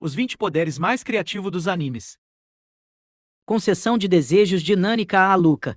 Os 20 poderes mais criativos dos animes. Concessão de desejos de Nanika a Aluka.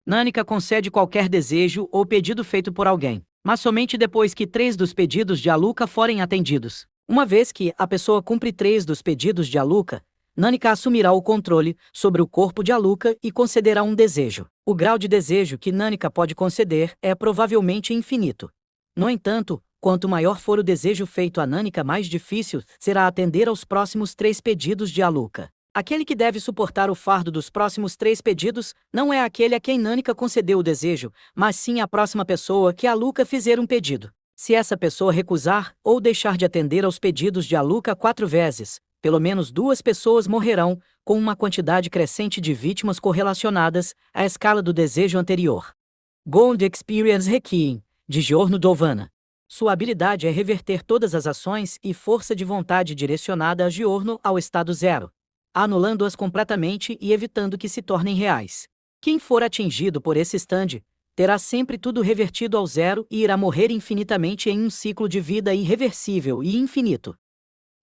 Nanika concede qualquer desejo ou pedido feito por alguém, mas somente depois que 3 dos pedidos de Aluka forem atendidos. Uma vez que a pessoa cumpre 3 dos pedidos de Aluka, Nanika assumirá o controle sobre o corpo de Aluka e concederá um desejo. O grau de desejo que Nanika pode conceder é provavelmente infinito. No entanto, quanto maior for o desejo feito a Nanika, mais difícil será atender aos próximos 3 pedidos de Aluka. Aquele que deve suportar o fardo dos próximos 3 pedidos não é aquele a quem Nanika concedeu o desejo, mas sim a próxima pessoa que Aluka fizer um pedido. Se essa pessoa recusar ou deixar de atender aos pedidos de Aluka 4 vezes, pelo menos 2 pessoas morrerão, com uma quantidade crescente de vítimas correlacionadas à escala do desejo anterior. Gold Experience Requiem, de Giorno Dovana. Sua habilidade é reverter todas as ações e força de vontade direcionada a Giorno ao estado zero, anulando-as completamente e evitando que se tornem reais. Quem for atingido por esse stand, terá sempre tudo revertido ao zero e irá morrer infinitamente em um ciclo de vida irreversível e infinito.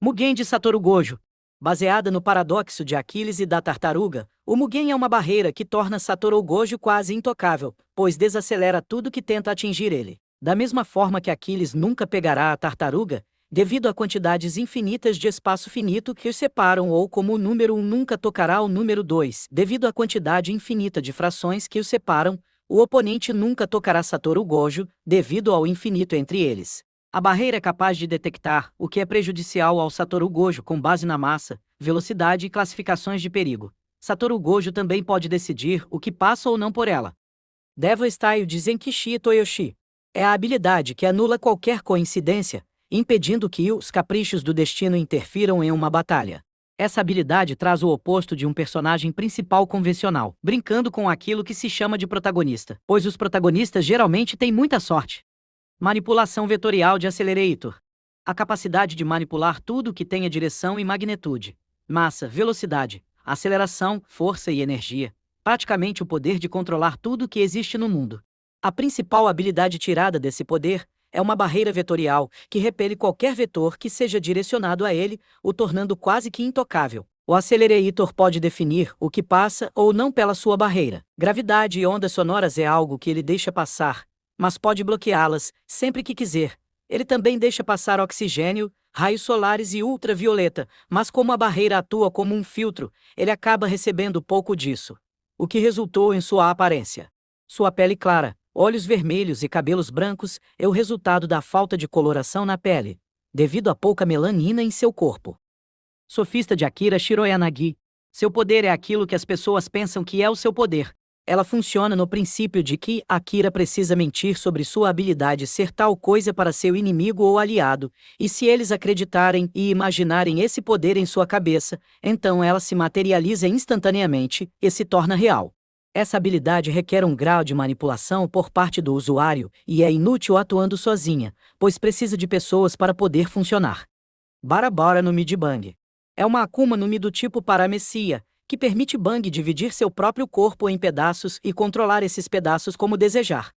Mugen de Satoru Gojo. Baseada no paradoxo de Aquiles e da tartaruga, o Mugen é uma barreira que torna Satoru Gojo quase intocável, pois desacelera tudo que tenta atingir ele. Da mesma forma que Aquiles nunca pegará a tartaruga, devido a quantidades infinitas de espaço finito que os separam, ou como o número 1 nunca tocará o número 2, devido à quantidade infinita de frações que os separam, o oponente nunca tocará Satoru Gojo, devido ao infinito entre eles. A barreira é capaz de detectar o que é prejudicial ao Satoru Gojo com base na massa, velocidade e classificações de perigo. Satoru Gojo também pode decidir o que passa ou não por ela. Devil Style de Zenkichi Toyoshi. É a habilidade que anula qualquer coincidência, impedindo que os caprichos do destino interfiram em uma batalha. Essa habilidade traz o oposto de um personagem principal convencional, brincando com aquilo que se chama de protagonista, pois os protagonistas geralmente têm muita sorte. Manipulação vetorial de Accelerator. A capacidade de manipular tudo que tenha direção e magnitude, massa, velocidade, aceleração, força e energia. Praticamente o poder de controlar tudo que existe no mundo. A principal habilidade tirada desse poder é uma barreira vetorial que repele qualquer vetor que seja direcionado a ele, o tornando quase que intocável. O Accelerator pode definir o que passa ou não pela sua barreira. Gravidade e ondas sonoras é algo que ele deixa passar, mas pode bloqueá-las sempre que quiser. Ele também deixa passar oxigênio, raios solares e ultravioleta, mas como a barreira atua como um filtro, ele acaba recebendo pouco disso, o que resultou em sua aparência. Sua pele clara, olhos vermelhos e cabelos brancos é o resultado da falta de coloração na pele, devido a pouca melanina em seu corpo. Sofista de Akira Shiroyanagi. Seu poder é aquilo que as pessoas pensam que é o seu poder. Ela funciona no princípio de que Akira precisa mentir sobre sua habilidade ser tal coisa para seu inimigo ou aliado, e se eles acreditarem e imaginarem esse poder em sua cabeça, então ela se materializa instantaneamente e se torna real. Essa habilidade requer um grau de manipulação por parte do usuário e é inútil atuando sozinha, pois precisa de pessoas para poder funcionar. Barabara no Mid-Bang. É uma Akuma no Mi do tipo Paramecia, que permite Bang dividir seu próprio corpo em pedaços e controlar esses pedaços como desejar.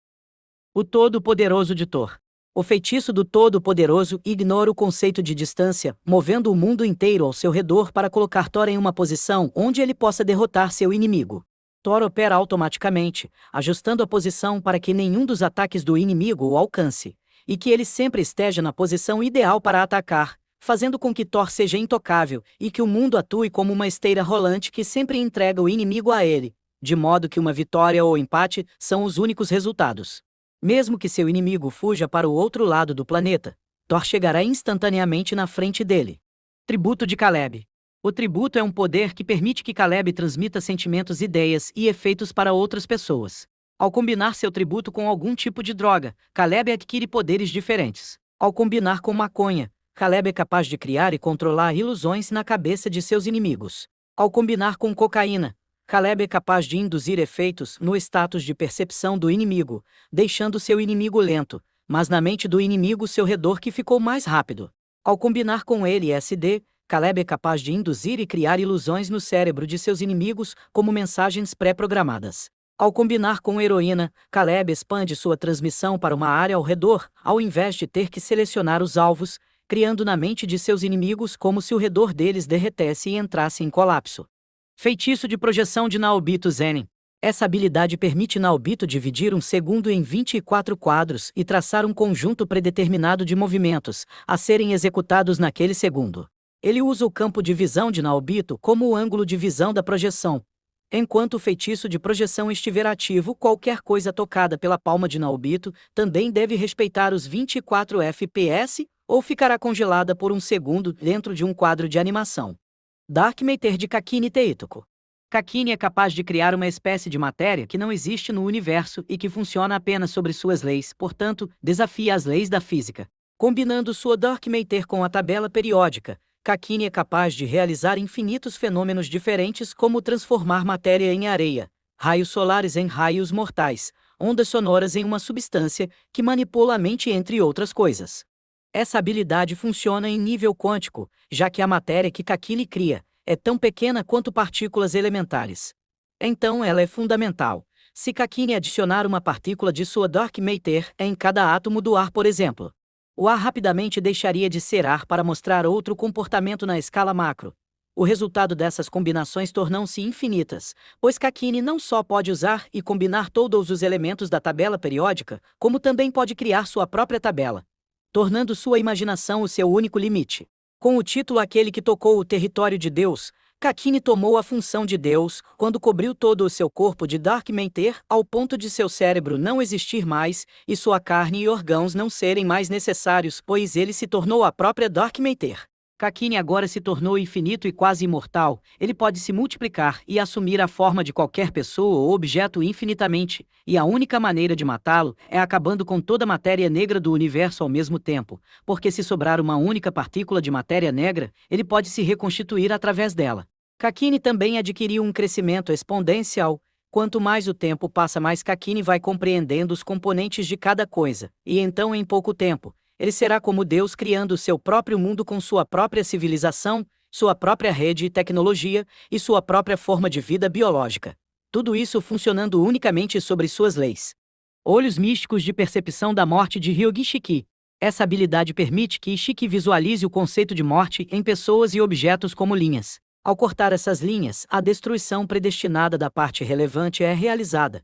O Todo-Poderoso de Thor. O feitiço do Todo-Poderoso ignora o conceito de distância, movendo o mundo inteiro ao seu redor para colocar Thor em uma posição onde ele possa derrotar seu inimigo. Thor opera automaticamente, ajustando a posição para que nenhum dos ataques do inimigo o alcance, e que ele sempre esteja na posição ideal para atacar, fazendo com que Thor seja intocável e que o mundo atue como uma esteira rolante que sempre entrega o inimigo a ele, de modo que uma vitória ou empate são os únicos resultados. Mesmo que seu inimigo fuja para o outro lado do planeta, Thor chegará instantaneamente na frente dele. Tributo de Caleb. O tributo é um poder que permite que Caleb transmita sentimentos, ideias e efeitos para outras pessoas. Ao combinar seu tributo com algum tipo de droga, Caleb adquire poderes diferentes. Ao combinar com maconha, Caleb é capaz de criar e controlar ilusões na cabeça de seus inimigos. Ao combinar com cocaína, Caleb é capaz de induzir efeitos no status de percepção do inimigo, deixando seu inimigo lento, mas na mente do inimigo seu redor que ficou mais rápido. Ao combinar com LSD, Caleb é capaz de induzir e criar ilusões no cérebro de seus inimigos como mensagens pré-programadas. Ao combinar com heroína, Caleb expande sua transmissão para uma área ao redor, ao invés de ter que selecionar os alvos, criando na mente de seus inimigos como se o redor deles derretesse e entrasse em colapso. Feitiço de projeção de Naobito Zenin. Essa habilidade permite Naobito dividir um segundo em 24 quadros e traçar um conjunto predeterminado de movimentos, a serem executados naquele segundo. Ele usa o campo de visão de Naobito como o ângulo de visão da projeção. Enquanto o feitiço de projeção estiver ativo, qualquer coisa tocada pela palma de Naobito também deve respeitar os 24 FPS ou ficará congelada por um segundo dentro de um quadro de animação. Dark Matter de Kakini Teitoko. Kakini é capaz de criar uma espécie de matéria que não existe no universo e que funciona apenas sobre suas leis, portanto, desafia as leis da física. Combinando sua Dark Matter com a tabela periódica, Kakini é capaz de realizar infinitos fenômenos diferentes como transformar matéria em areia, raios solares em raios mortais, ondas sonoras em uma substância que manipula a mente, entre outras coisas. Essa habilidade funciona em nível quântico, já que a matéria que Kakini cria é tão pequena quanto partículas elementares. Então ela é fundamental. Se Kakini adicionar uma partícula de sua Dark Matter em cada átomo do ar, por exemplo, o ar rapidamente deixaria de ser ar para mostrar outro comportamento na escala macro. O resultado dessas combinações tornam-se infinitas, pois Kakini não só pode usar e combinar todos os elementos da tabela periódica, como também pode criar sua própria tabela, tornando sua imaginação o seu único limite. Com o título Aquele que Tocou o Território de Deus, Kakini tomou a função de Deus quando cobriu todo o seu corpo de Dark Matter ao ponto de seu cérebro não existir mais e sua carne e órgãos não serem mais necessários, pois ele se tornou a própria Dark Matter. Kakini agora se tornou infinito e quase imortal. Ele pode se multiplicar e assumir a forma de qualquer pessoa ou objeto infinitamente, e a única maneira de matá-lo é acabando com toda a matéria negra do universo ao mesmo tempo, porque se sobrar uma única partícula de matéria negra, ele pode se reconstituir através dela. Kakini também adquiriu um crescimento exponencial. Quanto mais o tempo passa, mais Kakini vai compreendendo os componentes de cada coisa, e então em pouco tempo, ele será como Deus, criando seu próprio mundo com sua própria civilização, sua própria rede e tecnologia, e sua própria forma de vida biológica. Tudo isso funcionando unicamente sobre suas leis. Olhos místicos de percepção da morte de Ryogi Shiki. Essa habilidade permite que Ishiki visualize o conceito de morte em pessoas e objetos como linhas. Ao cortar essas linhas, a destruição predestinada da parte relevante é realizada.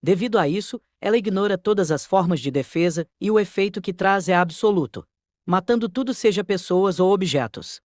Devido a isso, ela ignora todas as formas de defesa e o efeito que traz é absoluto, matando tudo, seja pessoas ou objetos.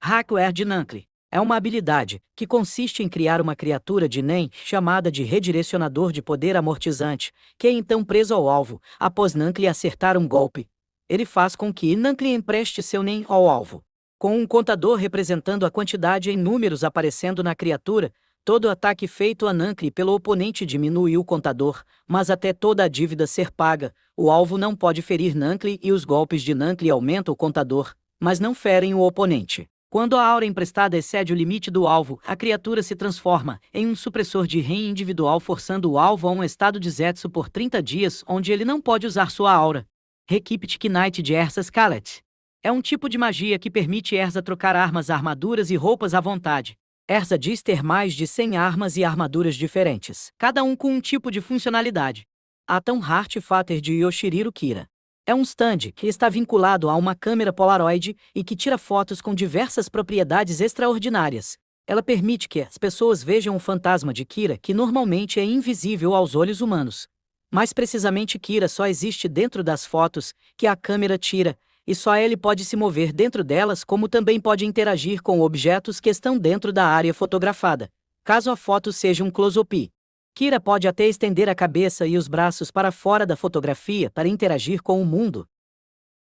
Hackware de Nankli é uma habilidade que consiste em criar uma criatura de NEM chamada de redirecionador de poder amortizante, que é então preso ao alvo após Nankli acertar um golpe. Ele faz com que Nankli empreste seu NEM ao alvo. Com um contador representando a quantidade em números aparecendo na criatura, todo ataque feito a Nankli pelo oponente diminui o contador, mas até toda a dívida ser paga, o alvo não pode ferir Nankli e os golpes de Nankli aumentam o contador, mas não ferem o oponente. Quando a aura emprestada excede o limite do alvo, a criatura se transforma em um supressor de REM individual, forçando o alvo a um estado de Zetsu por 30 dias, onde ele não pode usar sua aura. Rekipt Knight de Erza Scarlet. É um tipo de magia que permite Erza trocar armas, armaduras e roupas à vontade. Erza diz ter mais de 100 armas e armaduras diferentes, cada um com um tipo de funcionalidade. Atom Heart Fater de Yoshihiro Kira. É um stand que está vinculado a uma câmera Polaroid e que tira fotos com diversas propriedades extraordinárias. Ela permite que as pessoas vejam o fantasma de Kira, que normalmente é invisível aos olhos humanos. Mais precisamente, Kira só existe dentro das fotos que a câmera tira, e só ele pode se mover dentro delas, como também pode interagir com objetos que estão dentro da área fotografada, caso a foto seja um close-up. Kira pode até estender a cabeça e os braços para fora da fotografia para interagir com o mundo.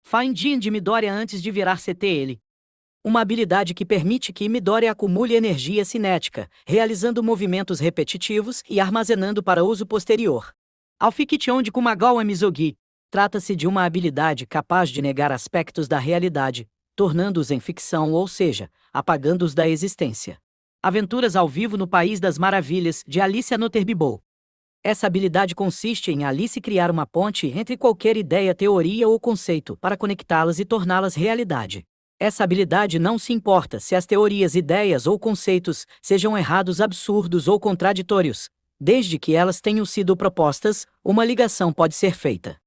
Finding de Midoriya antes de virar CTL. Uma habilidade que permite que Midoriya acumule energia cinética, realizando movimentos repetitivos e armazenando para uso posterior. Alfikition de Kumagawa Mizogi. Trata-se de uma habilidade capaz de negar aspectos da realidade, tornando-os em ficção, ou seja, apagando-os da existência. Aventuras ao vivo no País das Maravilhas, de Alicia Noterbibou. Essa habilidade consiste em Alice criar uma ponte entre qualquer ideia, teoria ou conceito para conectá-las e torná-las realidade. Essa habilidade não se importa se as teorias, ideias ou conceitos sejam errados, absurdos ou contraditórios. Desde que elas tenham sido propostas, uma ligação pode ser feita.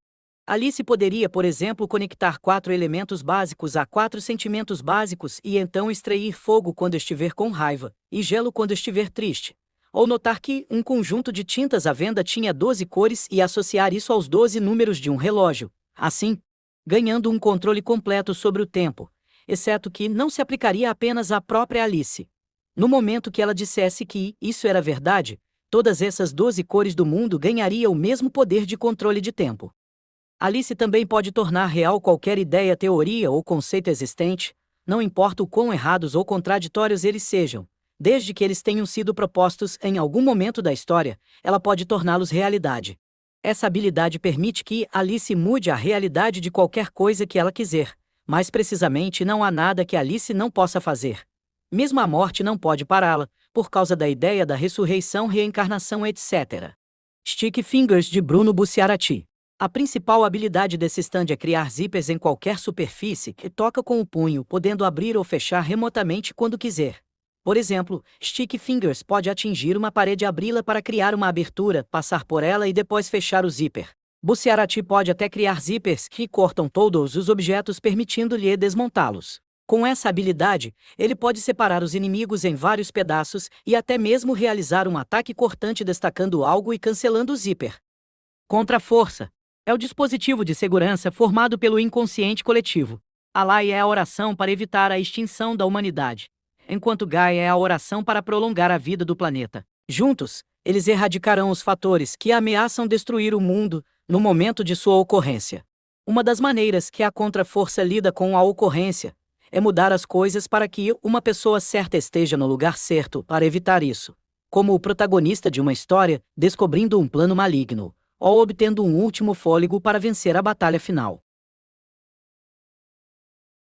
Alice poderia, por exemplo, conectar 4 elementos básicos a 4 sentimentos básicos e então extrair fogo quando estiver com raiva, e gelo quando estiver triste. Ou notar que um conjunto de tintas à venda tinha 12 cores e associar isso aos 12 números de um relógio. Assim, ganhando um controle completo sobre o tempo, exceto que não se aplicaria apenas à própria Alice. No momento que ela dissesse que isso era verdade, todas essas 12 cores do mundo ganhariam o mesmo poder de controle de tempo. Alice também pode tornar real qualquer ideia, teoria ou conceito existente, não importa o quão errados ou contraditórios eles sejam, desde que eles tenham sido propostos em algum momento da história, ela pode torná-los realidade. Essa habilidade permite que Alice mude a realidade de qualquer coisa que ela quiser. Mais precisamente, não há nada que Alice não possa fazer. Mesmo a morte não pode pará-la, por causa da ideia da ressurreição, reencarnação, etc. Stick Fingers, de Bruno Bucciarati. A principal habilidade desse stand é criar zippers em qualquer superfície que toca com o punho, podendo abrir ou fechar remotamente quando quiser. Por exemplo, Stick Fingers pode atingir uma parede e abri-la para criar uma abertura, passar por ela e depois fechar o zíper. Bucciarati pode até criar zippers que cortam todos os objetos, permitindo-lhe desmontá-los. Com essa habilidade, ele pode separar os inimigos em vários pedaços e até mesmo realizar um ataque cortante destacando algo e cancelando o zíper. Contra-força é o dispositivo de segurança formado pelo inconsciente coletivo. Alai é a oração para evitar a extinção da humanidade, enquanto Gaia é a oração para prolongar a vida do planeta. Juntos, eles erradicarão os fatores que ameaçam destruir o mundo no momento de sua ocorrência. Uma das maneiras que a contra-força lida com a ocorrência é mudar as coisas para que uma pessoa certa esteja no lugar certo para evitar isso, como o protagonista de uma história descobrindo um plano maligno, ou obtendo um último fôlego para vencer a batalha final.